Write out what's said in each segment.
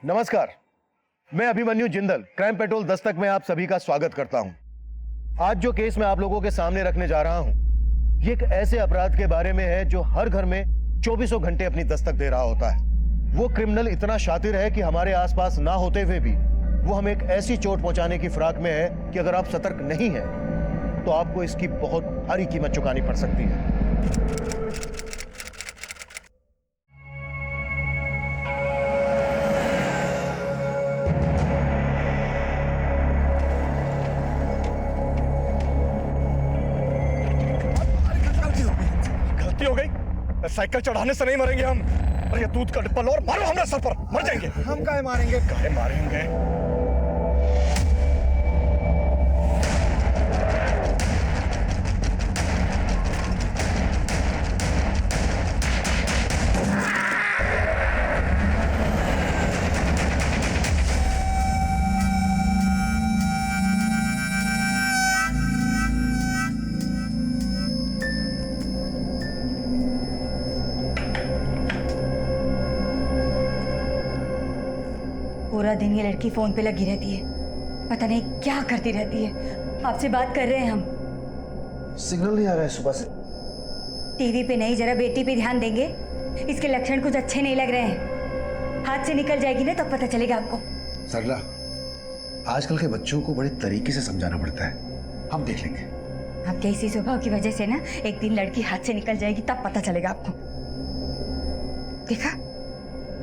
नमस्कार, मैं Abhimanyu Jindal crime petrol Dastak में आप सभी का स्वागत करता हूं। आज जो केस मैं आप लोगों के सामने रखने जा रहा हूं, ये एक ऐसे अपराध के बारे में है जो हर घर में 24 घंटे अपनी दस्तक दे रहा होता है। वो क्रिमिनल इतना शातिर है कि हमारे आसपास ना होते हुए भी वो हमें एक ऐसी चोट पहुंचाने की फिराक में है कि अगर आप सतर्क नहीं हैं, तो आपको इसकी बहुत भारी कीमत चुकानी पड़ सकती है। साइकिल चढ़ाने से नहीं मरेंगे हम। अरे ये दूध का डिब्बा लो और मारो हमारे सर पर, मर जाएंगे। हम काहे मारेंगे? काहे मारेंगे? पूरा दिन ये लड़की फोन पे लगी रहती है, पता नहीं क्या करती रहती है। आपसे बात कर रहे हैं हम। सिग्नल नहीं आ रहा है सुबह से। टीवी पे नहीं, जरा बेटी पे ध्यान देंगे। इसके लक्षण कुछ अच्छे नहीं लग रहे हैं। हाथ से निकल जाएगी ना तब पता चलेगा आपको। सरला, आजकल के बच्चों को बड़े तरीके से समझाना पड़ता है, हम देख लेंगे। आपके इसी स्वभाव की वजह से ना एक दिन लड़की हाथ से निकल जाएगी, तब पता चलेगा आपको। देखा,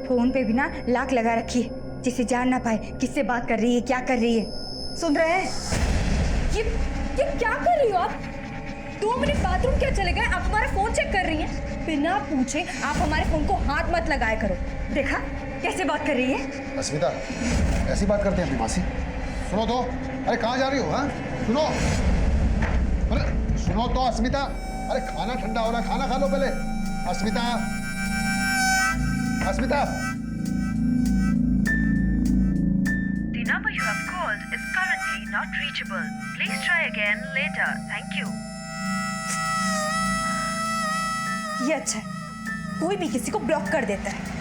फोन पे भी ना लाक लगा रखी है, जिसे जान ना पाए किससे बात कर रही है, क्या कर रही है। सुन रहे हैं? ये क्या कर रही हो आप? 2 मिनट बाथरूम क्या चले गए? आप हमारा फोन चेक कर रही हैं? बिना पूछे आप हमारे फोन को हाथ मत लगाया करो। देखा कैसे बात कर रही है। अस्मिता, ऐसी बात करते हैं अपनी मासी। सुनो तो, अरे कहाँ जा रही हो? हाँ सुनो, अरे सुनो तो अस्मिता, अरे खाना ठंडा हो रहा है, खाना खा लो पहले। अस्मिता, अस्मिता। The number you have called is currently not reachable. Please try again later. Thank you. ये अच्छा है, कोई भी किसी को ब्लॉक कर देता है।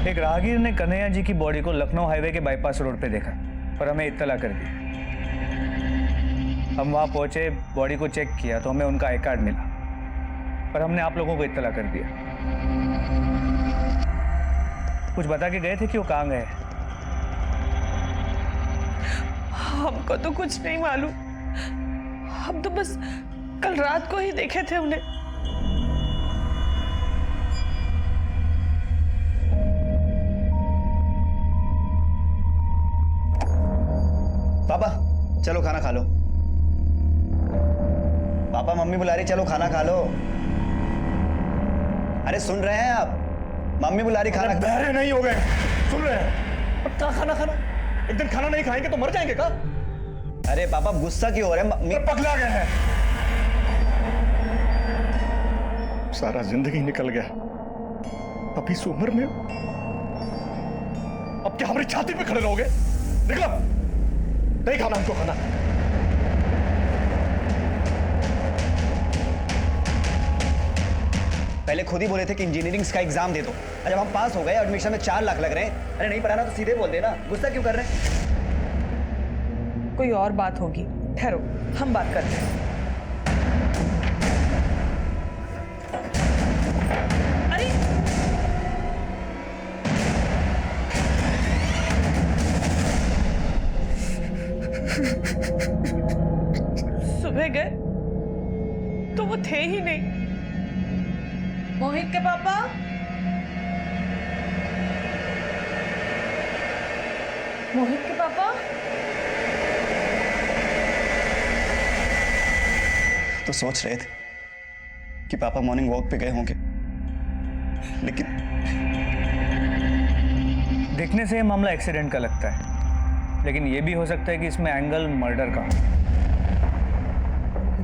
एक राहगीर ने कन्हैया जी की बॉडी को लखनऊ हाईवे के बाईपास रोड पे देखा और हमें इत्तला कर दी। हम वहां पहुंचे, बॉडी को चेक किया तो हमें उनका आई कार्ड मिला, पर हमने आप लोगों को इत्तला कर दिया। कुछ बता के गए थे कि वो कहाँ गए? हमको तो कुछ नहीं मालूम, हम तो बस कल रात को ही देखे थे उन्हें। पापा चलो खाना खा लो। पापा मम्मी बुला रही, चलो खाना खा लो। अरे सुन रहे हैं आप? मम्मी बुला रही, खाना। बहरे नहीं हो गए, सुन रहे हैं? अब क्या खाना खाना? एक दिन खाना नहीं खाएंगे तो मर जाएंगे का? अरे पापा गुस्सा क्यों हो रहे हैं? मम्मी पगला गए हैं। सारा जिंदगी निकल गया, अब इस उम्र में अब क्या हमारी छाती पे खड़े रहोगे? निकलो, नहीं खाना हमको खाना। पहले खुद ही बोले थे कि इंजीनियरिंग का एग्जाम दे दो, और जब हम पास हो गए, एडमिशन में 4 लाख लग रहे हैं। अरे नहीं पढ़ाना तो सीधे बोल देना, गुस्सा क्यों कर रहे हैं? कोई और बात होगी, ठहरो हम बात करते हैं। अरे सुबह गए तो वो थे ही नहीं। मोहित के पापा, मोहित के पापा? तो सोच रहे थे कि पापा मॉर्निंग वॉक पे गए होंगे, लेकिन देखने से ये मामला एक्सीडेंट का लगता है, लेकिन ये भी हो सकता है कि इसमें एंगल मर्डर का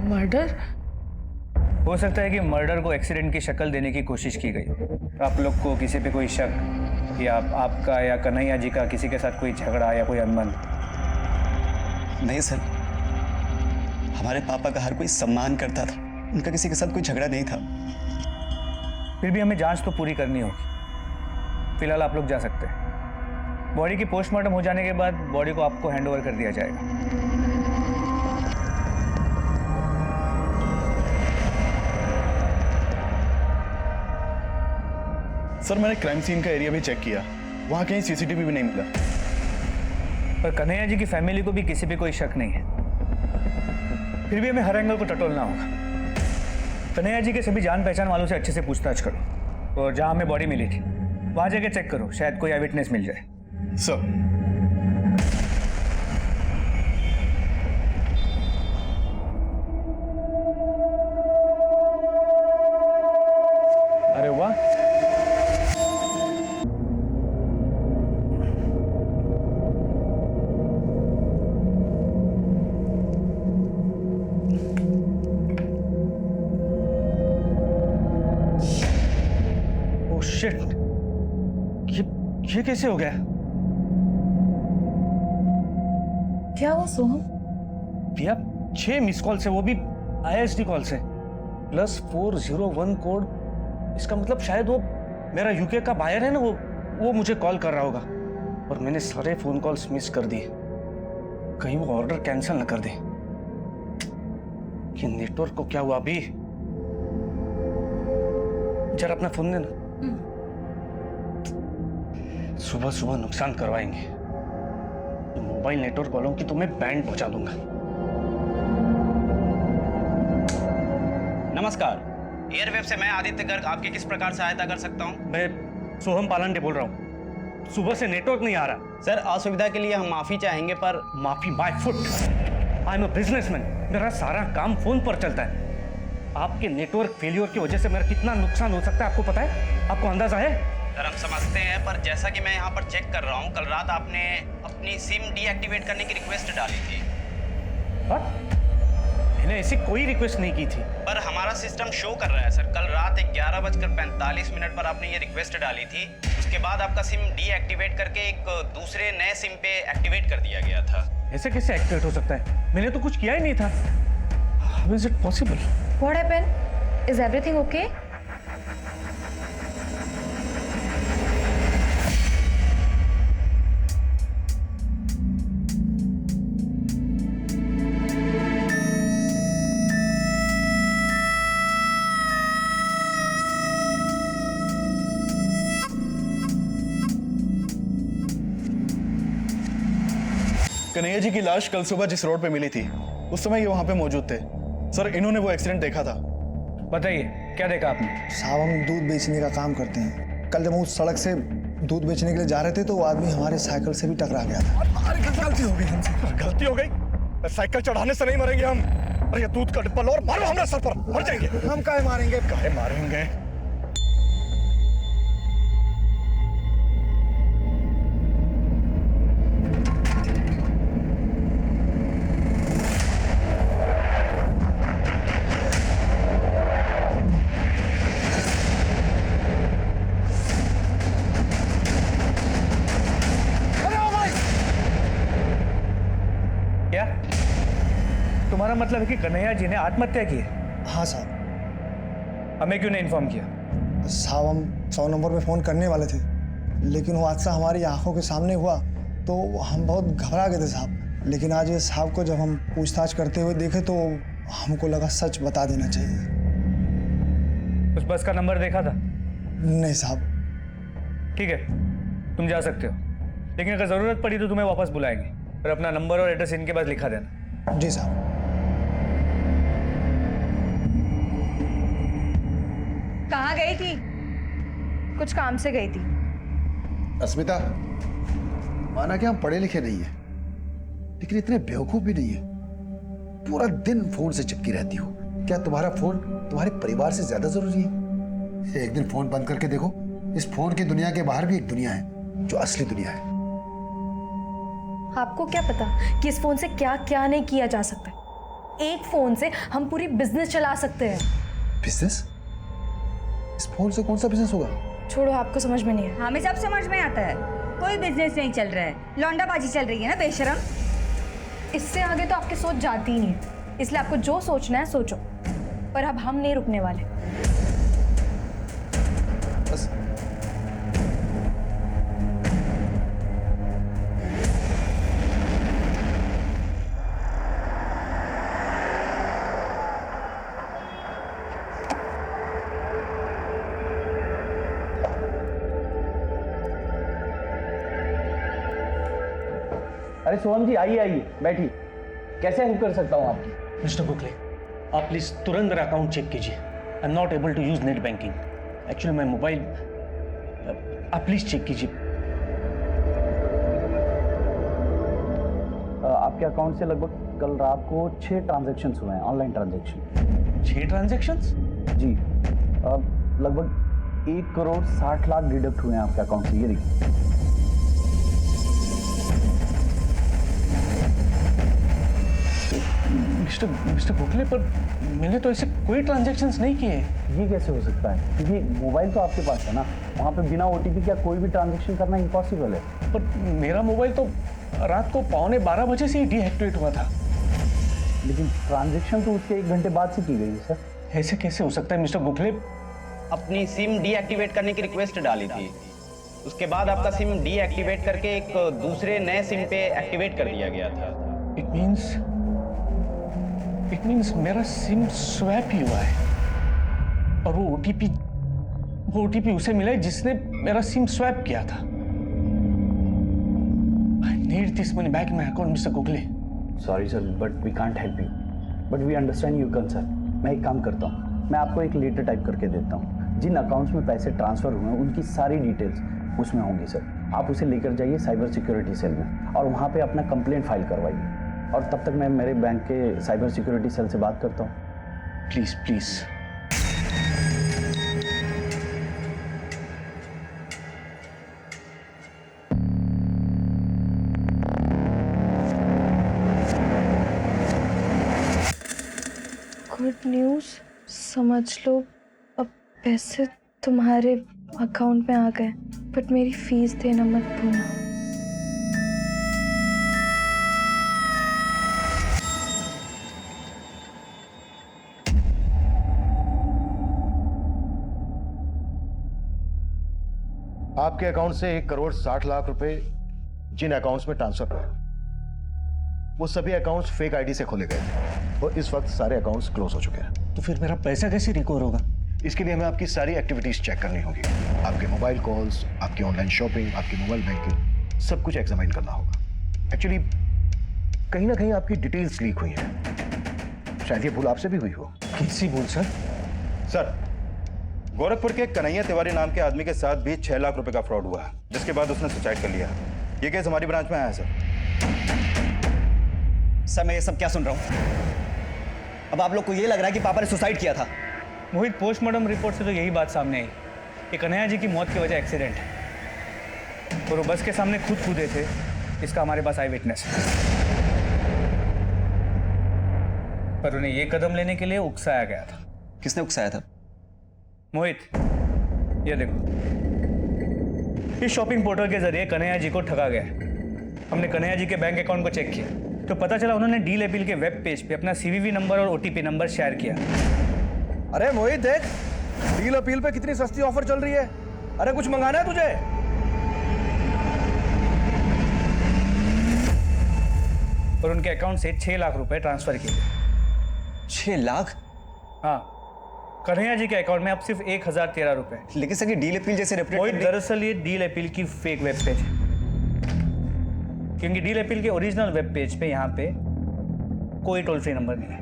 मर्डर? हो सकता है कि मर्डर को एक्सीडेंट की शक्ल देने की कोशिश की गई हो। आप लोग को किसी पे कोई शक, या आपका या कन्हैया जी का किसी के साथ कोई झगड़ा या कोई अनबन? नहीं सर, हमारे पापा का हर कोई सम्मान करता था, उनका किसी के साथ कोई झगड़ा नहीं था। फिर भी हमें जांच तो पूरी करनी होगी। फिलहाल आप लोग जा सकते हैं। बॉडी की पोस्टमार्टम हो जाने के बाद बॉडी को आपको हैंडओवर कर दिया जाएगा। सर मैंने क्राइम सीन का एरिया भी चेक किया, वहां कहीं सीसीटीवी भी नहीं मिला। पर कन्हैया जी की फैमिली को भी किसी पे कोई शक नहीं है। फिर भी हमें हर एंगल को टटोलना होगा। कन्हैया जी के सभी जान पहचान वालों से अच्छे से पूछताछ करो, और जहां हमें बॉडी मिली थी वहां जाके चेक करो, शायद कोई आईविटनेस मिल जाए। सर अरे वाह, ओह शिट, ये कैसे हो गया? क्या हुआ सोहम? भैया 6 मिस कॉल से, वो भी ISD कॉल से, +401 कोड। इसका मतलब शायद वो मेरा यूके का बायर है ना, वो मुझे कॉल कर रहा होगा, और मैंने सारे फोन कॉल्स मिस कर दिए। कहीं वो ऑर्डर कैंसिल ना कर दे। कि नेटवर्क को क्या हुआ अभी? जरा अपना फोन देना। सुबह सुबह नुकसान करवाएंगे। मोबाइल नेटवर्क वालों की तो मैं बैंड पहुंचा दूंगा। नमस्कार, एयरवेव से मैं आदित्य गर्ग आपकी किस प्रकार सहायता कर सकता हूं? मैं सोहम पालंडे बोल रहा हूँ। सुबह से नेटवर्क नहीं आ रहा। सर, असुविधा के लिए हम माफी चाहेंगे, पर माफी by foot. I am a businessman, मेरा सारा काम फोन पर चलता है। आपके नेटवर्क फेलियर की वजह से मेरा कितना नुकसान हो सकता है आपको पता है? आपको अंदाजा है? सर हम समझते हैं, पर जैसा कि मैं यहाँ पर चेक कर रहा हूँ, कल रात आपने अपनी सिम डीएक्टिवेट करने की रिक्वेस्ट डाली थी। मैंने ऐसी कोई रिक्वेस्ट नहीं की थी। पर हमारा सिस्टम शो कर रहा है सर, कल रात 11:45 पर आपने ये रिक्वेस्ट डाली थी। उसके बाद आपका सिम डीएक्टिवेट करके एक दूसरे नए सिम पे एक्टिवेट कर दिया गया था। ऐसे कैसे एक्टिवेट हो सकता है? मैंने तो कुछ किया ही नहीं था। How is it possible? What happened? Is everything okay? Kanhaiya ji की लाश कल सुबह जिस रोड पे मिली थी, उस समय ये वहां पे मौजूद थे। सर इन्होंने वो एक्सीडेंट देखा था। बताइए, क्या देखा आपने? साहब हम दूध बेचने का काम करते हैं। कल जब हम उस सड़क से दूध बेचने के लिए जा रहे थे तो वो आदमी हमारे साइकिल से भी टकरा गया था। अरे गलती हो गई हमसे। गलती हो गई? साइकिल चढ़ाने से नहीं मरेंगे हम। अरे ये दूध का डिब्बा लो और मारो हमारे सर पर, मर जाएंगे। हम काहे मारेंगे? काहे मारेंगे? क्या तुम्हारा मतलब है कि कन्हैया जी ने आत्महत्या की है? हाँ साहब। हमें क्यों नहीं इन्फॉर्म किया? साहब हम 100 नंबर पे फ़ोन करने वाले थे, लेकिन वो हादसा हमारी आंखों के सामने हुआ तो हम बहुत घबरा गए थे साहब। लेकिन आज ये साहब को जब हम पूछताछ करते हुए देखे तो हमको लगा सच बता देना चाहिए। उस बस का नंबर देखा था? नहीं साहब। ठीक है, तुम जा सकते हो, लेकिन अगर ज़रूरत पड़ी तो तुम्हें वापस बुलाएंगे, और अपना नंबर और एड्रेस इनके पास लिखा देना। जी साहब। कहाँ गई थी? कुछ काम से गई थी। अस्मिता, माना कि हम पढ़े लिखे नहीं है, लेकिन इतने बेवकूफ भी नहीं है। पूरा दिन फोन से चिपकी रहती हो। क्या तुम्हारा फोन तुम्हारे परिवार से ज्यादा जरूरी है? एक दिन फोन बंद करके देखो, इस फोन की दुनिया के बाहर भी एक दुनिया है जो असली दुनिया है। आपको क्या पता कि इस फोन से क्या क्या नहीं किया जा सकता है। एक फोन से हम पूरी बिजनेस चला सकते हैं। बिजनेस? इस फोन से कौन सा बिजनेस होगा? छोड़ो, आपको समझ में नहीं है। हमें सब समझ में आता है, कोई बिजनेस नहीं चल रहा है, लौंडाबाजी चल रही है ना बेशरम। इससे आगे तो आपकी सोच जाती ही नहीं है, इसलिए आपको जो सोचना है सोचो, पर अब हम नहीं रुकने वाले। बस अरे सोहम जी, आइए आइए, बैठिए। कैसे हेल्प कर सकता हूँ आपकी? मिस्टर गोखले, आप प्लीज तुरंत मेरा अकाउंट चेक कीजिए। I am not able to use net banking. Actually मैं मोबाइल, आप प्लीज चेक कीजिए। आपके अकाउंट से लगभग कल रात को 6 ट्रांजैक्शंस हुए हैं, ऑनलाइन ट्रांजैक्शन। 6 ट्रांजैक्शंस? जी, लगभग 1 करोड़ 60 लाख डिडक्ट हुए हैं आपके अकाउंट से। ये देखिए। मिस्टर गोखले, पर मैंने तो ऐसे कोई ट्रांजैक्शंस नहीं किए। ये कैसे हो सकता है? क्योंकि मोबाइल तो आपके पास है ना, वहाँ पे बिना OTP क्या कोई भी ट्रांजैक्शन करना इम्पॉसिबल है। पर मेरा मोबाइल तो रात को 11:15 बजे से ही डीएक्टिवेट हुआ था। लेकिन ट्रांजैक्शन तो उसके 1 घंटे बाद से की गई है सर। ऐसे कैसे हो सकता है मिस्टर गोखले? अपनी सिम डीएक्टिवेट करने की रिक्वेस्ट डाली थी, उसके बाद आपका सिम डीएक्टिवेट करके एक दूसरे नए सिम पे एक्टिवेट कर दिया गया था। इट मीन्स मेरा सिम स्वैप ही हुआ है, और वो ओटीपी उसे मिला है जिसने मेरा सिम स्वैप किया था। I need this money back in my account mister Gokhale. Sorry sir, but we can't help you, but we understand your concern. मैं एक काम करता हूँ, मैं आपको एक लेटर टाइप करके देता हूँ। जिन अकाउंट्स में पैसे ट्रांसफर हुए हैं उनकी सारी डिटेल्स उसमें होंगी सर। आप उसे लेकर जाइए साइबर सिक्योरिटी सेल में, और वहाँ पे अपना कंप्लेंट फाइल करवाइए। और तब तक मैं मेरे बैंक के साइबर सिक्योरिटी सेल से बात करता हूँ। Please please. गुड न्यूज़, समझ लो अब पैसे तुम्हारे अकाउंट में आ गए, बट मेरी फीस देना मत भूलना। आपके अकाउंट से 1 करोड़ 60 लाख रुपए जिन अकाउंट्स में ट्रांसफर हुए, वो सभी अकाउंट्स फेक आईडी से खोले गए थे और इस वक्त सारे अकाउंट्स क्लोज हो चुके हैं। तो फिर मेरा पैसा कैसे रिकवर होगा? इसके लिए हमें आपकी सारी एक्टिविटीज चेक करनी होगी। आपके मोबाइल कॉल्स, आपकी ऑनलाइन शॉपिंग, आपकी मोबाइल बैंकिंग, सब कुछ एग्जामिन करना होगा। एक्चुअली कहीं ना कहीं आपकी डिटेल्स लीक हुई हैं। शायद ये भूल आपसे भी हुई हो। कैसी भूल सर? सर, गोरखपुर के कन्हैया तिवारी नाम के आदमी के साथ भी 6 लाख रुपए का फ्रॉड हुआ है, जिसके बाद उसने सुसाइड कर लिया। ये केस हमारी ब्रांच में आया है सर। सर, मैं ये सब क्या सुन रहा हूँ? अब आप लोग को ये लग रहा है कि पापा ने सुसाइड किया था? मोहित, पोस्टमार्टम रिपोर्ट से तो यही बात सामने आई कि कन्हैया जी की मौत की वजह एक्सीडेंट है, और वो बस के सामने खुद कूदे थे। इसका हमारे पास आई विटनेस है, पर उन्हें ये कदम लेने के लिए उकसाया गया था। किसने उकसाया था? मोहित, ये देखो, इस शॉपिंग पोर्टल के जरिए कन्हैया जी को ठगा गया। हमने कन्हैया जी के बैंक अकाउंट को चेक किया तो पता चला उन्होंने डील अपील के वेब पेज पे अपना CVV नंबर और OTP नंबर शेयर किया। अरे मोहित, देख डील अपील पे कितनी सस्ती ऑफर चल रही है। अरे कुछ मंगाना है तुझे? और उनके अकाउंट से 6 लाख रुपए ट्रांसफर किए गए। 6 लाख? हाँ, कन्हैया जी के अकाउंट में अब सिर्फ 1013 रुपए। लेकिन सर, ये डील अपील जैसे रेपुटेड, दरअसल ये डील अपील की फेक वेब पेज है, क्योंकि डील अपील के ओरिजिनल वेब पेज पे यहाँ पे कोई टोल फ्री नंबर नहीं है।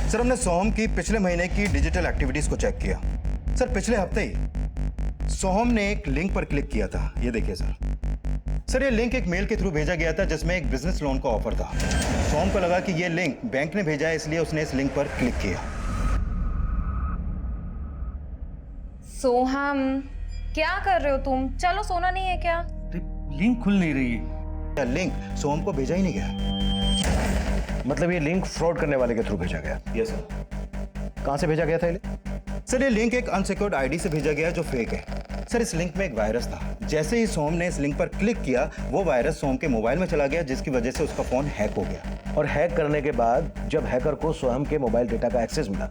सर, हमने सोहम की पिछले महीने की डिजिटल एक्टिविटीज को चेक किया। सर, पिछले हफ्ते ही सोहम ने एक लिंक पर क्लिक किया था, ये देखिए सर। सर ये लिंक एक मेल के थ्रू भेजा गया था जिसमें एक बिजनेस लोन का ऑफर था। सोम को लगा कि ये लिंक बैंक ने भेजा है, इसलिए उसने इस लिंक पर क्लिक किया। सोहम, क्या कर रहे हो तुम? चलो, सोना नहीं है क्या? लिंक खुल नहीं रही है। लिंक सोम को भेजा ही नहीं गया। मतलब ये लिंक फ्रॉड करने वाले के थ्रू भेजा गया? Yes sir. कहां से भेजा गया था ये? सर ये लिंक एक अनसिक्योर्ड आईडी से भेजा गया जो फेक है। सर इस लिंक में एक वायरस था। जैसे ही सोम ने इस लिंक पर क्लिक किया, वो वायरस सोम के मोबाइल में चला गया, जिसकी वजह से उसका फोन हैक हो गया। और हैक करने के बाद जब हैकर को सोहम के मोबाइल डेटा का एक्सेस मिला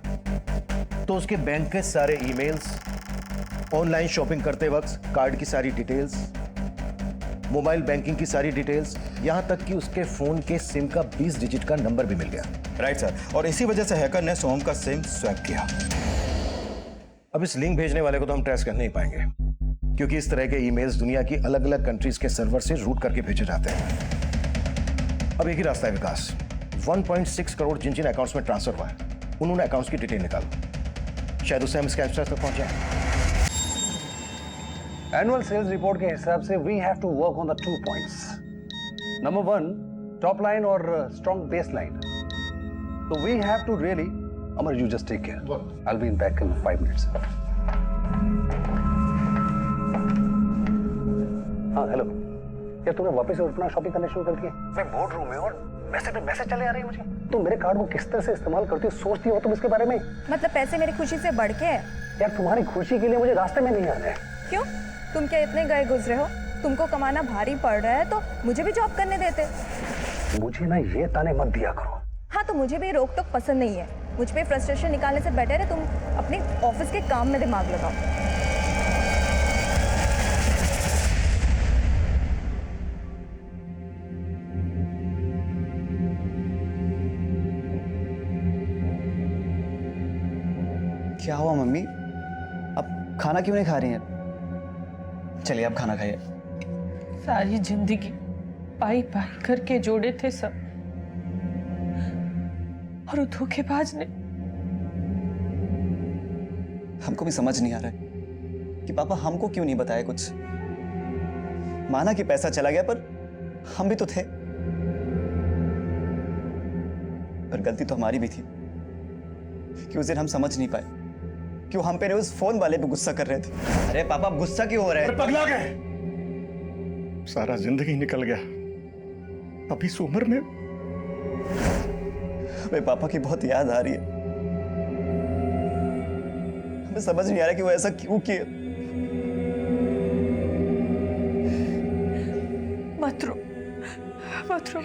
तो उसके बैंक के सारे ईमेल्स, ऑनलाइन शॉपिंग करते वक्त कार्ड की सारी डिटेल्स, मोबाइल बैंकिंग की सारी डिटेल्स, यहां तक कि उसके फोन के सिम का 20 डिजिट का नंबर भी मिल गया। राइट सर, और इसी वजह से हैकर ने सोम का सिम स्वैप किया। अब इस लिंक भेजने वाले को तो हम ट्रेस कर नहीं पाएंगे, क्योंकि इस तरह के ईमेल्स दुनिया की अलग अलग कंट्रीज के सर्वर से रूट करके भेजे जाते हैं। अब एक ही रास्ता है विकास, 1.6 करोड़ जिन जिन अकाउंट्स में ट्रांसफर हुआ है उन्होंने अकाउंट्स की डिटेल निकालो, शायद उससे हम स्कैमस्टर्स तक पहुंच जाए। एनुअल सेल्स रिपोर्ट के हिसाब से we have to work on the 2 points. Number 1, top line और strong base line. So we have to really, Amar, you just take care. I'll be back in 5 minutes. हाँ, hello. क्या तुमने वापस से अपना शॉपिंग करना शुरू कर दिया? मैं बोर्ड रूम में और मैसेज पे मैसेज चले आ रही है मुझे। तुम मेरे कार्ड को किस तरह से इस्तेमाल करती हो, सोचती हो तुम इसके बारे में? मतलब पैसे मेरी खुशी से बढ़ के है? यार तुम्हारी खुशी के लिए मुझे रास्ते में नहीं आना है। क्यों? तुम क्या इतने गए गुजरे हो? तुमको कमाना भारी पड़ रहा है तो मुझे भी जॉब करने देते। मुझे ना ये ताने मत दिया करो। हाँ, तो मुझे भी रोक टोक पसंद नहीं है। मुझ पे फ्रस्ट्रेशन निकालने से बेटर है तुम अपने ऑफिस के काम में दिमाग लगाओ। क्या हुआ मम्मी? अब खाना क्यों नहीं खा रही हैं? चलिए आप खाना खाइए। सारी जिंदगी पाई पाई करके जोड़े थे सब, और वो धोखेबाज ने। हमको भी समझ नहीं आ रहा है कि पापा हमको क्यों नहीं बताया कुछ। माना कि पैसा चला गया, पर हम भी तो थे। पर गलती तो हमारी भी थी कि उस दिन हम समझ नहीं पाए क्यों हम पे उस फोन वाले पे गुस्सा कर रहे थे। अरे पापा गुस्सा क्यों हो रहा है? पगला गए, सारा जिंदगी निकल गया। अभी इस उम्र में हमें पापा की बहुत याद आ रही है। हमें समझ नहीं आ रहा कि वो ऐसा क्यों किया। मत रो, मत रो।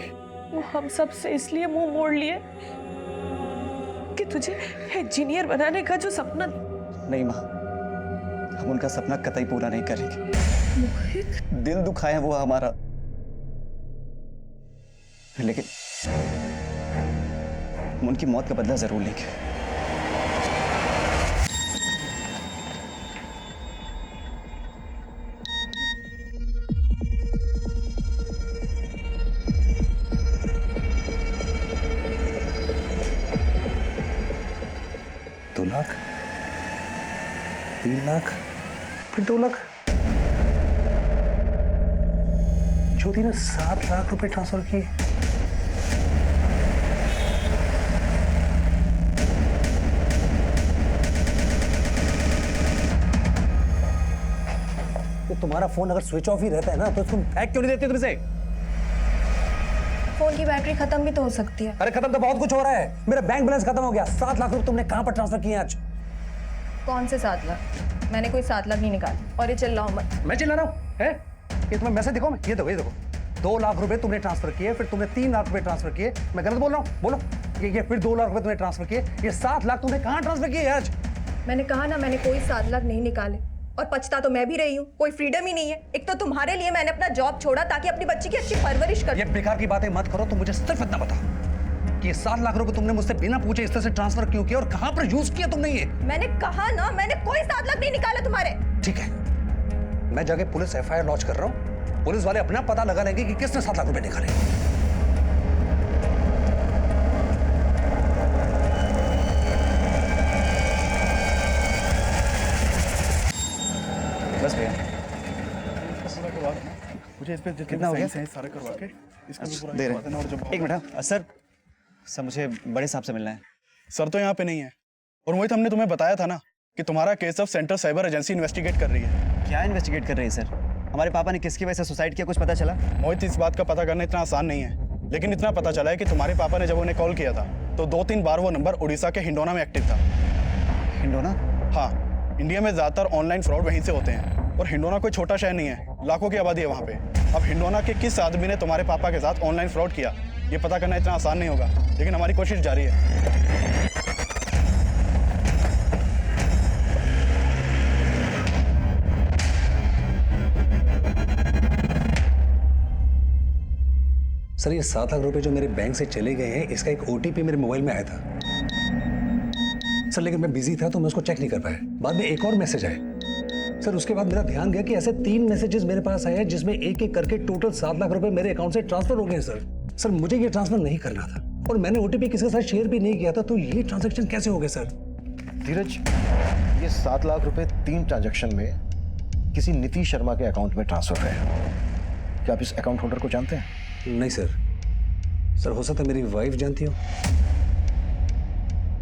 वो हम सब से इसलिए मुंह मोड़ लिए कि तुझे इंजीनियर बनाने का जो सपना। नहीं माँ, हम उनका सपना कतई पूरा नहीं करेंगे। दिल दुखाए वो हमारा, लेकिन हम उनकी मौत का बदला जरूर लेंगे। दो लाख, 3 लाख, फिर 2 लाख। ज्योति ने 7 लाख रुपए ट्रांसफर किए। तो तुम्हारा फोन अगर स्विच ऑफ ही रहता है ना, तो तुम हैक क्यों नहीं देती तुमसे? फोन की बैटरी खत्म भी तो हो सकती है। अरे खत्म तो बहुत कुछ हो रहा है। मेरा बैंक बैलेंस खत्म हो गया। 7 लाख रुपए तुमने कहां पर ट्रांसफर किए आज? कौन से 7 लाख? मैंने कोई 7 लाख नहीं निकाले। और ये चिल्लाओ मत। मैं चिल्ला रहा हूँ? है? ये तुम्हें मैसेज दिखाओ मैं? ये देखो, ये देखो। 2 लाख रुपए तुमने ट्रांसफर किए, फिर तुमने 3 लाख रुपए ट्रांसफर किए। मैं गलत बोल रहा हूँ? बोलो। ये फिर 2 लाख रुपए तुमने ट्रांसफर किए। ये 7 लाख तुमने कहां ट्रांसफर किए आज? मैंने कहा ना, मैंने कोई 7 लाख नहीं निकाले। और पछता तो मैं भी रही हूँ। कोई फ्रीडम ही नहीं है। एक तो तुम्हारे लिए मैंने अपना जॉब छोड़ा ताकि अपनी बच्ची की अच्छी परवरिश कर। ये बेकार की बातें मत करो। तुम मुझे सिर्फ इतना बता कि ये 7 लाख रुपए तुमने मुझसे बिना पूछे इस तरह से ट्रांसफर क्यों किया और कहां पर यूज किया तुमने ये? मैंने कहा ना, मैंने कोई 7 लाख नहीं निकाला तुम्हारे। ठीक है, मैं जाके पुलिस FIR लॉन्च कर रहा हूँ। पुलिस वाले अपना पता लगा लेंगे कि किसने 7 लाख रुपए निकाले। बस भैया। मुझे इस पे जितने कितना हो गया? साइन सारे करवा के इसको भी पूरा दे करवा देना और जब रहे एक मिनट सर सर मुझे बड़े साहब से मिलना है। सर तो यहाँ पे नहीं है। और मोहित हमने तुम्हें बताया था ना कि तुम्हारा केस अब सेंट्रल साइबर एजेंसी इन्वेस्टिगेट कर रही है। क्या इन्वेस्टिगेट कर रही है सर? हमारे पापा ने किसकी वजह से सुसाइड किया, कुछ पता चला? मोहित इस बात का पता करना इतना आसान नहीं है, लेकिन इतना पता चला है कि तुम्हारे पापा ने जब उन्हें कॉल किया था तो 2-3 बार वो नंबर उड़ीसा के हिंडोना में एक्टिव था। हिंडोना? हाँ, इंडिया में ज्यादातर ऑनलाइन फ्रॉड वहीं से होते हैं और हिंडोना कोई छोटा शहर नहीं है, लाखों की आबादी है वहाँ पे। अब हिंडोना के किस आदमी ने तुम्हारे पापा के साथ ऑनलाइन फ्रॉड किया ये पता करना इतना आसान नहीं होगा, लेकिन हमारी कोशिश जारी है। सर ये 7 लाख रुपए जो मेरे बैंक से चले गए हैं इसका एक OTP मेरे मोबाइल में आया था सर, लेकिन मैं बिजी था तो मैं उसको चेक नहीं कर पाया। बाद में एक और मैसेज आया सर, उसके बाद मेरा ध्यान गया कि ऐसे 3 मैसेजेस मेरे पास आए हैं जिसमें एक एक करके टोटल 7 लाख रुपए मेरे अकाउंट से ट्रांसफर हो गए सर। सर मुझे ये ट्रांसफर नहीं करना था और मैंने OTP किसी के साथ शेयर भी नहीं किया था, तो ये ट्रांजेक्शन कैसे हो गए सर? धीरज, ये 7 लाख रुपए 3 ट्रांजैक्शन में किसी नीतीश शर्मा के अकाउंट में ट्रांसफर है। क्या आप इस अकाउंट होल्डर को जानते हैं? नहीं सर। सर हो सकता है मेरी वाइफ जानती हो,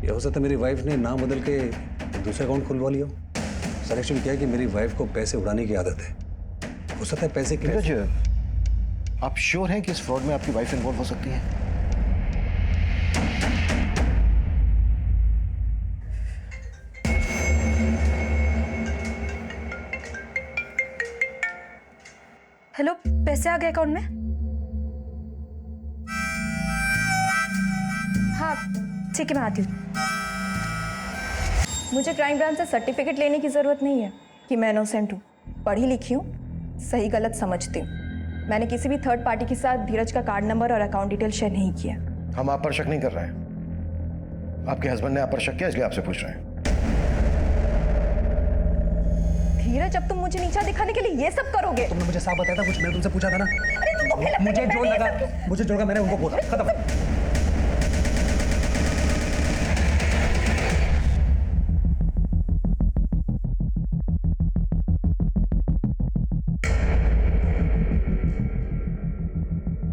या हो सकता है मेरी वाइफ ने नाम बदल के दूसरा अकाउंट खुलवा लिया हो। सर एक्चुअली क्या है कि मेरी वाइफ को पैसे उड़ाने की आदत है, हो सकता है पैसे की। धीरज, आप श्योर हैं कि इस फ्रॉड में आपकी वाइफ इन्वॉल्व हो सकती है? हेलो, पैसे आ गए अकाउंट में? हाँ ठीक है, मैं आती हूँ। मुझे क्राइम ब्रांच से सर्टिफिकेट लेने की ज़रूरत नहीं है कि मैं इनोसेंट हूँ। पढ़ी लिखी हूँ, सही गलत समझती हूँ। मैंने किसी भी थर्ड पार्टी के साथ धीरज का कार्ड नंबर और अकाउंट डिटेल शेयर नहीं किया। हम आप पर शक नहीं कर रहे हैं, आपके हस्बैंड ने आप पर शक किया इसलिए आपसे पूछ रहे हैं। धीरज, अब तुम मुझे नीचा दिखाने के लिए ये सब करोगे? तुमने मुझे साफ बताया था कुछ, मैं तुमसे पूछा था ना। अरे तुम धोखे लगने मुझे के जो पहले ये लगा सब- मुझे जो लगा मैंने उनको बोला, खत्म।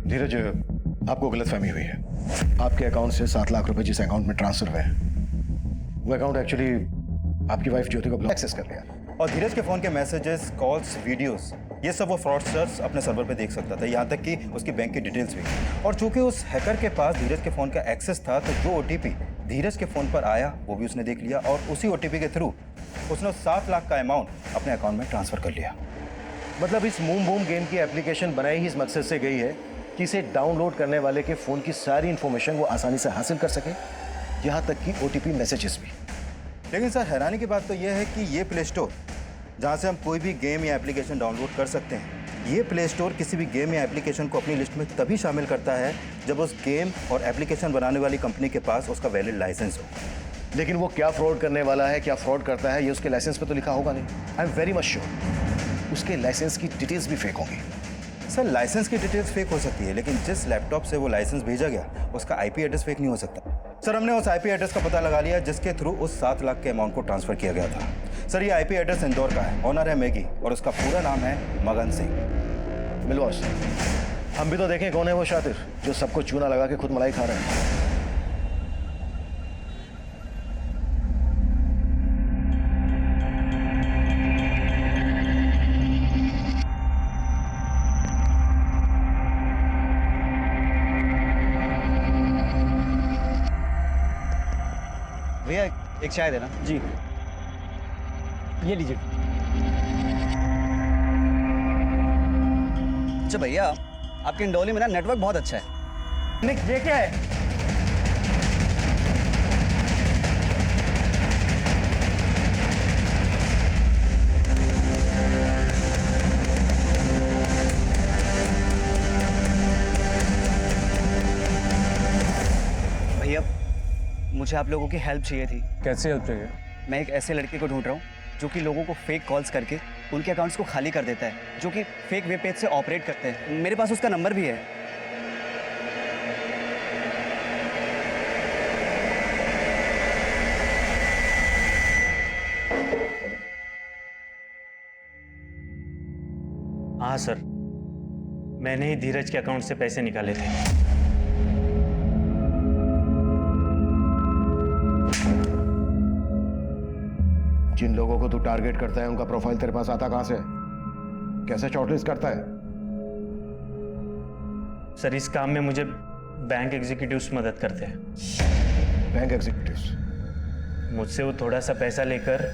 धीरज, आपको गलतफहमी हुई है। आपके अकाउंट से 7 लाख रुपए जिस अकाउंट में ट्रांसफर हुए वो अकाउंट एक्चुअली आपकी वाइफ ज्योति को एक्सेस कर लिया। और धीरज के फोन के मैसेजेस, कॉल्स, वीडियोस, ये सब वो फ्रॉडस्टर्स अपने सर्वर पे देख सकता था, यहाँ तक कि उसकी बैंक की डिटेल्स भी। और चूंकि उस हैकर के पास धीरज के फोन का एक्सेस था, तो जो OTP धीरज के फोन पर आया वो भी उसने देख लिया और उसी OTP के थ्रू उसने 7 लाख का अमाउंट अपने अकाउंट में ट्रांसफर कर लिया। मतलब इस मूम बूम गेम की एप्लीकेशन बनाई ही इस मकसद से गई है कि इसे डाउनलोड करने वाले के फोन की सारी इंफॉर्मेशन वो आसानी से हासिल कर सके, यहाँ तक कि OTP मैसेजेस भी। लेकिन सर हैरानी की बात तो यह है कि ये प्ले स्टोर जहाँ से हम कोई भी गेम या एप्लीकेशन डाउनलोड कर सकते हैं, ये प्ले स्टोर किसी भी गेम या एप्लीकेशन को अपनी लिस्ट में तभी शामिल करता है जब उस गेम और एप्लीकेशन बनाने वाली कंपनी के पास उसका वैलिड लाइसेंस हो। लेकिन वो क्या फ्रॉड करने वाला है, क्या फ्रॉड करता है, ये उसके लाइसेंस पे तो लिखा होगा नहीं। I am very much sure उसके लाइसेंस की डिटेल्स भी फेक होंगी। सर लाइसेंस की डिटेल्स फेक हो सकती है, लेकिन जिस लैपटॉप से वो लाइसेंस भेजा गया उसका IP एड्रेस फेक नहीं हो सकता। सर हमने उस IP एड्रेस का पता लगा लिया जिसके थ्रू उस 7 लाख के अमाउंट को ट्रांसफर किया गया था। सर ये IP एड्रेस इंदौर का है, ऑनर है मैगी और उसका पूरा नाम है मगन सिंह। मिलवास, हम भी तो देखें कौन है वो शातिर जो सबको चूना लगा के खुद मलाई खा रहा है। भैया एक चाय देना। जी, ये लीजिए। अच्छा भैया, आपके इंडौली में ना नेटवर्क बहुत अच्छा है। ये क्या है? भैया मुझे आप लोगों की हेल्प चाहिए थी। कैसे हेल्प चाहिए? मैं एक ऐसे लड़के को ढूंढ रहा हूँ जो कि लोगों को फेक कॉल्स करके उनके अकाउंट्स को खाली कर देता है, जो कि फेक वेब पेज से ऑपरेट करते हैं। मेरे पास उसका नंबर भी है। हाँ सर, मैंने ही धीरज के अकाउंट से पैसे निकाले थे। जिन लोगों को तू टारगेट करता है उनका प्रोफाइल तेरे पास आता कहां से? कैसे शॉर्टलिस्ट करता है? सर, इस काम में मुझे बैंक एग्जीक्यूटिव्स मदद करते हैं। Bank executives? मुझसे वो थोड़ा सा पैसा लेकर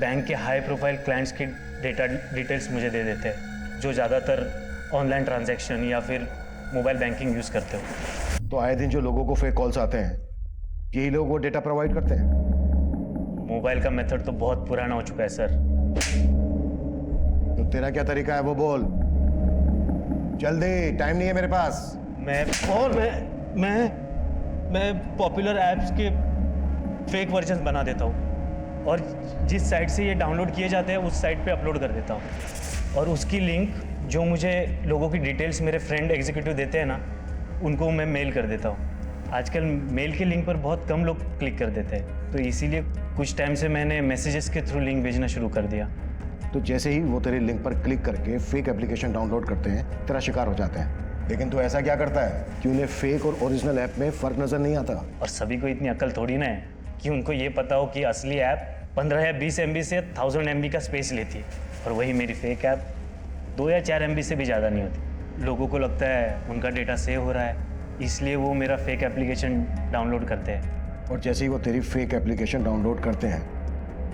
बैंक के हाई प्रोफाइल क्लाइंट्स की डिटेल्स मुझे दे देते हैं, जो ज़्यादातर ऑनलाइन ट्रांजैक्शन या फिर मोबाइल बैंकिंग यूज़ करते हो। तो आए दिन जो लोगों को फेक कॉल्स आते हैं, यही लोग वो डेटा प्रोवाइड करते हैं? मोबाइल का मेथड तो बहुत पुराना हो चुका है सर। तो तेरा क्या तरीका है वो बोल। जल्दी, टाइम नहीं है मेरे पास। मैं पॉपुलर ऐप्स के फेक वर्जन बना देता हूँ और जिस साइट से ये डाउनलोड किए जाते हैं उस साइट पे अपलोड कर देता हूँ, और उसकी लिंक जो मुझे लोगों की डिटेल्स मेरे फ्रेंड एग्जीक्यूटिव देते हैं ना, उनको मैं मेल कर देता हूँ। आजकल मेल के लिंक पर बहुत कम लोग क्लिक कर देते हैं, तो इसीलिए कुछ टाइम से मैंने मैसेजेस के थ्रू लिंक भेजना शुरू कर दिया। तो जैसे ही वो तेरे लिंक पर क्लिक करके फेक एप्लीकेशन डाउनलोड करते हैं, तेरा शिकार हो जाते हैं। लेकिन तू ऐसा क्या करता है कि उन्हें फेक और ओरिजिनल ऐप में फर्क नजर नहीं आता? और सभी को इतनी अक्ल थोड़ी ना है कि उनको ये पता हो कि असली ऐप 15 या 20 MB से 1000 MB का स्पेस लेती है, और वही मेरी फेक ऐप 2 या 4 MB से भी ज़्यादा नहीं होती। लोगों को लगता है उनका डेटा सेव हो रहा है, इसलिए वो मेरा फेक एप्लीकेशन डाउनलोड करते हैं। और जैसे ही वो तेरी फेक एप्लीकेशन डाउनलोड करते हैं,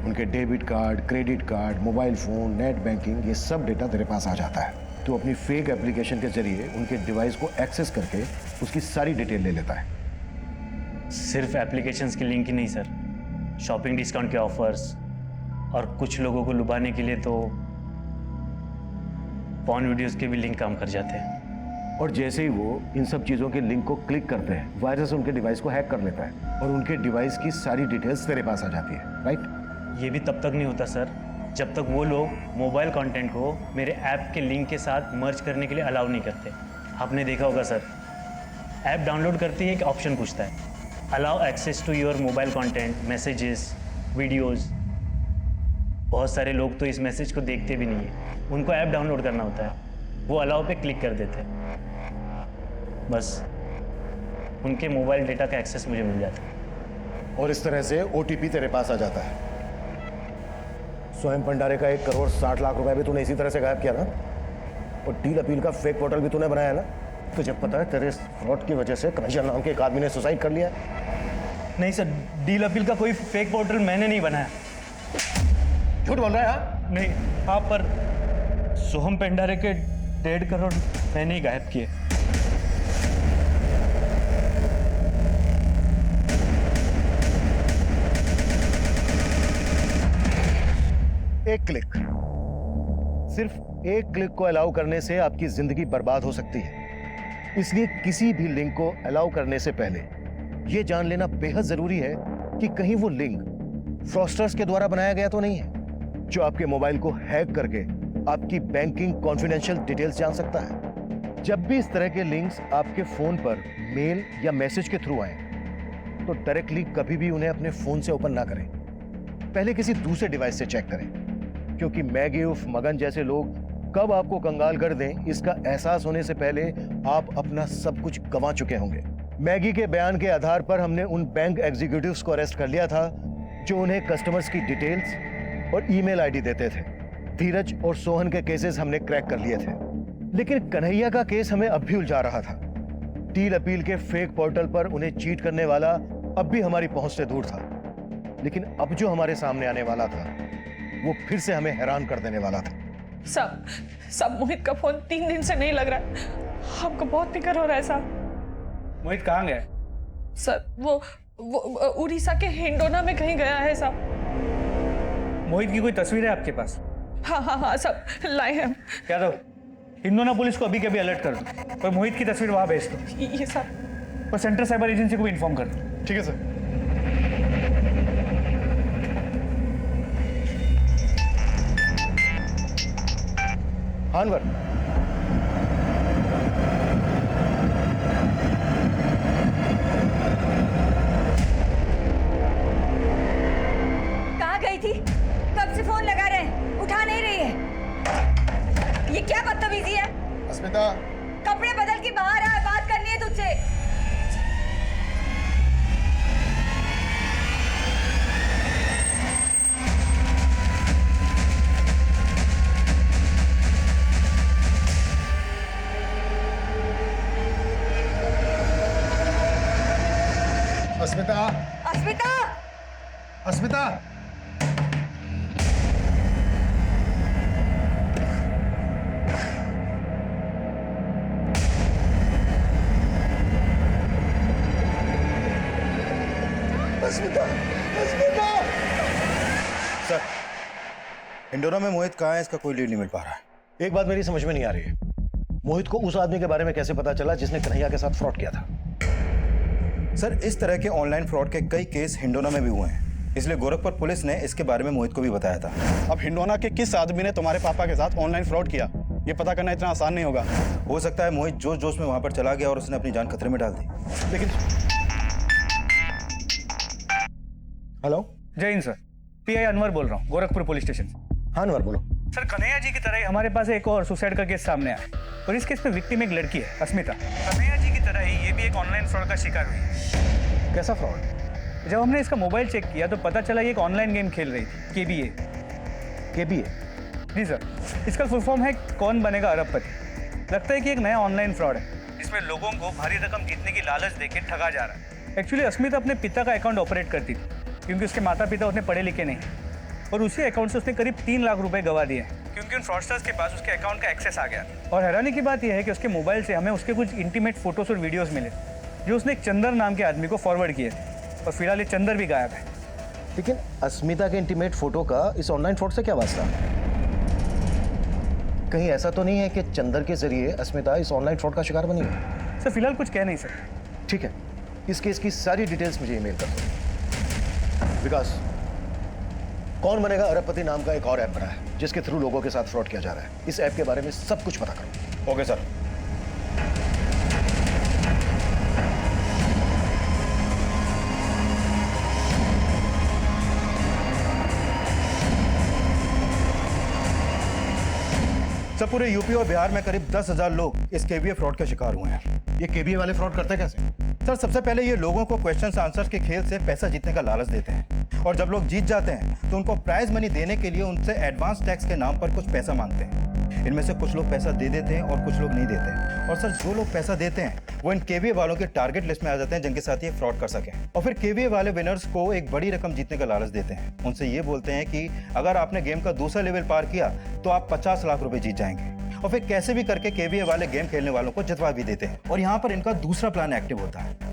उनके debit card, credit card, mobile phone, net banking, ये सब डेटा तेरे पास आ जाता है। तो अपनी फेक एप्लीकेशन के जरिए उनके डिवाइस को एक्सेस करके उसकी सारी डिटेल ले लेता है। सिर्फ एप्लीकेशंस की लिंक ही नहीं सर, शॉपिंग डिस्काउंट के ऑफर्स, और कुछ लोगों को लुभाने के लिए तो पॉर्न वीडियोस के भी लिंक काम कर जाते हैं। और जैसे ही वो इन सब चीज़ों के लिंक को क्लिक करते हैं, वायरस उनके डिवाइस को हैक कर लेता है और उनके डिवाइस की सारी डिटेल्स तेरे पास आ जाती है, राइट? ये भी तब तक नहीं होता सर जब तक वो लोग मोबाइल कंटेंट को मेरे ऐप के लिंक के साथ मर्ज करने के लिए अलाउ नहीं करते। आपने देखा होगा सर, ऐप डाउनलोड करते ही एक ऑप्शन पूछता है, allow access to your mobile content, messages, videos. बहुत सारे लोग तो इस मैसेज को देखते भी नहीं है, उनको ऐप डाउनलोड करना होता है, वो अलाउ पे क्लिक कर देते हैं, बस उनके मोबाइल डेटा का एक्सेस मुझे मिल जाता है। और इस तरह से OTP तेरे पास आ जाता है। स्वयं भंडारे का 1 करोड़ 60 लाख रुपए भी तूने इसी तरह से गायब किया ना, और डील अपील का फेक पोर्टल भी तूने बनाया ना। तुझे पता है तेरे फ्रॉड की वजह से कन्हैया नाम के एक आदमी ने सुसाइड कर लिया? नहीं सर, डील अपील का कोई फेक पोर्टल मैंने नहीं बनाया। झूठ बोल रहा है? हाँ? नहीं, हाँ, पर सोहम भंडारे के 1.5 करोड़ मैंने ही गायब किए। एक क्लिक, सिर्फ एक क्लिक को अलाउ करने से आपकी जिंदगी बर्बाद हो सकती है। इसलिए किसी भी लिंक को अलाउ करने से पहले यह जान लेना बेहद जरूरी है कि कहीं वो लिंक फ्रॉस्टर्स के द्वारा बनाया गया तो नहीं है, जो आपके मोबाइल को हैक करके आपकी बैंकिंग कॉन्फिडेंशियल डिटेल्स जान सकता है। जब भी इस तरह के लिंक्स आपके फोन पर मेल या मैसेज के थ्रू आए, तो डायरेक्टली कभी भी उन्हें अपने फोन से ओपन ना करें, पहले किसी दूसरे डिवाइस से चेक करें, क्योंकि मैगी उर्फ मगन जैसे लोग कब आपको कंगाल कर दें, इसका एहसास होने से पहले आप अपना सब कुछ गंवा चुके होंगे। मैगी के बयान के आधार पर हमने उन बैंक एग्जीक्यूटिव्स को अरेस्ट कर लिया था जो उन्हें कस्टमर्स की डिटेल्स और ईमेल आईडी देते थे। धीरज और सोहन के केसेस हमने क्रैक कर लिए थे, लेकिन कन्हैया का केस हमें अब भी उलझा रहा था। डील अपील के फेक पोर्टल पर उन्हें चीट करने वाला अब भी हमारी पहुंच से दूर था, लेकिन अब जो हमारे सामने आने वाला था वो फिर से हमें हैरान कर देने वाला था। सब मोहित का फोन 3 दिन से नहीं लग रहा है, हमको बहुत फिक्र हो रहा है साहब। मोहित कहाँ गया? सर वो उड़ीसा के हिंडोना में कहीं गया है साहब। मोहित की कोई तस्वीर है आपके पास? हाँ सब लाए हैं हम। क्या दो, हिंडोना पुलिस को अभी के अभी अलर्ट कर दो और मोहित की तस्वीर वहां भेज दो। ये सब और सेंट्रल साइबर एजेंसी को भी इन्फॉर्म कर दो। ठीक है सर। हानवर, कहाँ गई थी? कब से फोन लगा रहे हैं, उठा नहीं रही है। ये क्या बदतमीजी है? अस्मिता, अस्मिता, अस्मिता! अस्मिता, अस्मिता, अस्मिता! सर, इंडोना में मोहित कहाँ है, इसका कोई लीड नहीं मिल पा रहा है। एक बात मेरी समझ में नहीं आ रही है, मोहित को उस आदमी के बारे में कैसे पता चला जिसने कन्हैया के साथ फ्रॉड किया था? सर, इस तरह के ऑनलाइन फ्रॉड के कई केस हिंडोना में भी हुए हैं, इसलिए गोरखपुर पुलिस ने इसके बारे में मोहित को भी बताया था। अब हिंडोना के किस आदमी ने तुम्हारे पापा के साथ ऑनलाइन फ्रॉड किया, ये पता करना इतना आसान नहीं होगा। हो सकता है मोहित जोश जोश में वहां पर चला गया और उसने अपनी जान खतरे में डाल दी। लेकिन हेलो, जय हिंद सर, पीआई अनवर बोल रहा हूँ, गोरखपुर पुलिस स्टेशन से। हाँ अनवर बोलो। सर, कन्हैया जी की तरह ही हमारे पास एक और सुसाइड का केस सामने आया और इस केस में विक्टिम एक लड़की है, अस्मिता। कन्हैया जी की तरह ही ये भी एक ऑनलाइन फ्रॉड का शिकार हुई है। कैसा फ्रॉड? जब हमने इसका मोबाइल चेक किया तो पता चला ये एक ऑनलाइन गेम खेल रही थी, केबीए। केबीए? जी सर, इसका फुल फॉर्म है कौन बनेगा अरबपति। लगता है कि एक नया ऑनलाइन फ्रॉड है जिसमें लोगों को भारी रकम जीतने की लालच देके ठगा जा रहा है। एक्चुअली अस्मिता अपने पिता का अकाउंट ऑपरेट करती थी क्योंकि उसके माता पिता उतने पढ़े लिखे नहीं, और उसी अकाउंट से उसने करीब 3 लाख रुपए गवा दिए क्योंकि उन फ्रॉडस्टर्स के पास उसके अकाउंट का एक्सेस आ गया। और हैरानी की बात यह है कि उसके मोबाइल से हमें उसके कुछ इंटीमेट फोटोज और वीडियोस मिले जो उसने एक चंदर नाम के आदमी को फॉरवर्ड किए थे, और फिलहाल ये चंदर भी गायब है। लेकिन अस्मिता के इंटीमेट फोटो का इस ऑनलाइन फ्रॉड से क्या वास्ता? कहीं ऐसा तो नहीं है कि चंदर के जरिए अस्मिता इस ऑनलाइन फ्रॉड का शिकार बनी है? सर, फिलहाल कुछ कह नहीं सकते। ठीक है, इस केस की सारी डिटेल्स मुझे ईमेल कर दो। विकास, कौन बनेगा अरबपति नाम का एक और ऐप बना है जिसके थ्रू लोगों के साथ फ्रॉड किया जा रहा है। इस ऐप के बारे में सब कुछ पता करो। Okay sir. सर, पूरे यूपी और बिहार में करीब 10,000 लोग इस केबीए फ्रॉड के शिकार हुए हैं। ये केबीए वाले फ्रॉड करते कैसे? सर, सबसे पहले ये लोगों को क्वेश्चन आंसर के खेल से पैसा जीतने का लालच देते हैं, और जब लोग जीत जाते हैं तो उनको प्राइज मनी देने के लिए उनसे एडवांस टैक्स के नाम पर कुछ पैसा मांगते हैं। इनमें से कुछ लोग पैसा दे देते हैं और कुछ लोग नहीं देते। और सर, जो लोग पैसा देते हैं वो इन केबीए वालों के टारगेट लिस्ट में आ जाते हैं जिनके साथ ये फ्रॉड कर सकें। और फिर केबीए वाले विनर्स को एक बड़ी रकम जीतने का लालच देते हैं। उनसे ये बोलते हैं कि अगर आपने गेम का दूसरा लेवल पार किया तो आप 50 लाख रुपए जीत जाएंगे, और फिर कैसे भी करके केबीए वाले गेम खेलने वालों को जितवा भी देते हैं। और यहाँ पर इनका दूसरा प्लान एक्टिव होता है।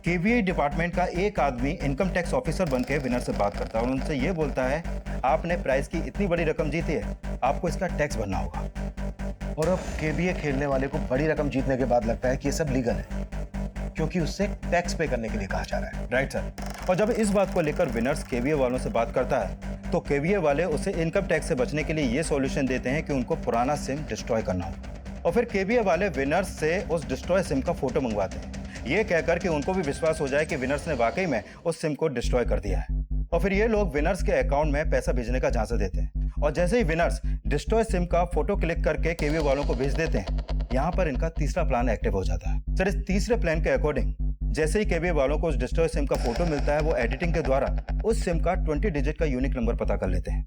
केबीए डिपार्टमेंट का एक आदमी इनकम टैक्स ऑफिसर बनकर विनर से बात करता है और उनसे ये बोलता है, आपने प्राइज की इतनी बड़ी रकम जीती है, आपको इसका टैक्स भरना होगा। और अब केबीए खेलने वाले को बड़ी रकम जीतने के बाद लगता है कि ये सब लीगल है क्योंकि उससे टैक्स पे करने के लिए कहा जा रहा है। Right sir. और जब इस बात को लेकर विनर्स केबीए वालों से बात करता है तो केबीए वाले उसे इनकम टैक्स से बचने के लिए ये सॉल्यूशन देते हैं कि उनको पुराना सिम डिस्ट्रॉय करना होगा। और फिर केबीए वाले विनर्स से उस डिस्ट्रॉय सिम का फोटो मंगवाते हैं, ये कहकर कि उनको भी विश्वास हो जाए कि विनर्स ने वाकई में उस सिम को डिस्ट्रॉय कर दिया है। और फिर ये लोग विनर्स के अकाउंट में पैसा भेजने का झांसा देते हैं, और जैसे ही विनर्स डिस्ट्रॉय सिम का फोटो क्लिक करके केबीए वालों को भेज देते हैं, यहाँ पर इनका तीसरा प्लान एक्टिव हो जाता है। सर, इस तीसरे प्लान के अकॉर्डिंग जैसे ही केबीए वालों को उस डिस्ट्रॉय सिम का फोटो मिलता है, वो एडिटिंग के द्वारा उस सिम का 20 डिजिट का यूनिक नंबर पता कर लेते हैं,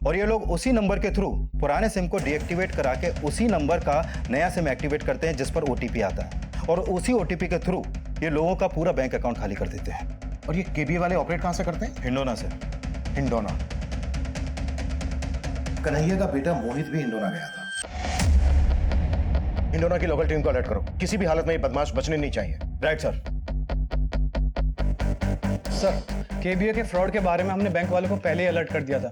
और ये लोग उसी नंबर के थ्रू पुराने सिम को डीएक्टिवेट करा के उसी नंबर का नया सिम एक्टिवेट करते हैं जिस पर ओटीपी आता है, और उसी ओटीपी के थ्रू ये लोगों का पूरा बैंक अकाउंट खाली कर देते हैं। और ये केबीए वाले ऑपरेट कहां से करते हैं? हिंडोना से। हिंडोना। कन्हैया का बेटा मोहित भी हिंडोना गया था। हिंडोना की लोकल टीम को अलर्ट करो, किसी भी हालत में ये बदमाश बचने नहीं चाहिए। Right sir. सर, केबीए के फ्रॉड के बारे में हमने बैंक वालों को पहले ही अलर्ट कर दिया था।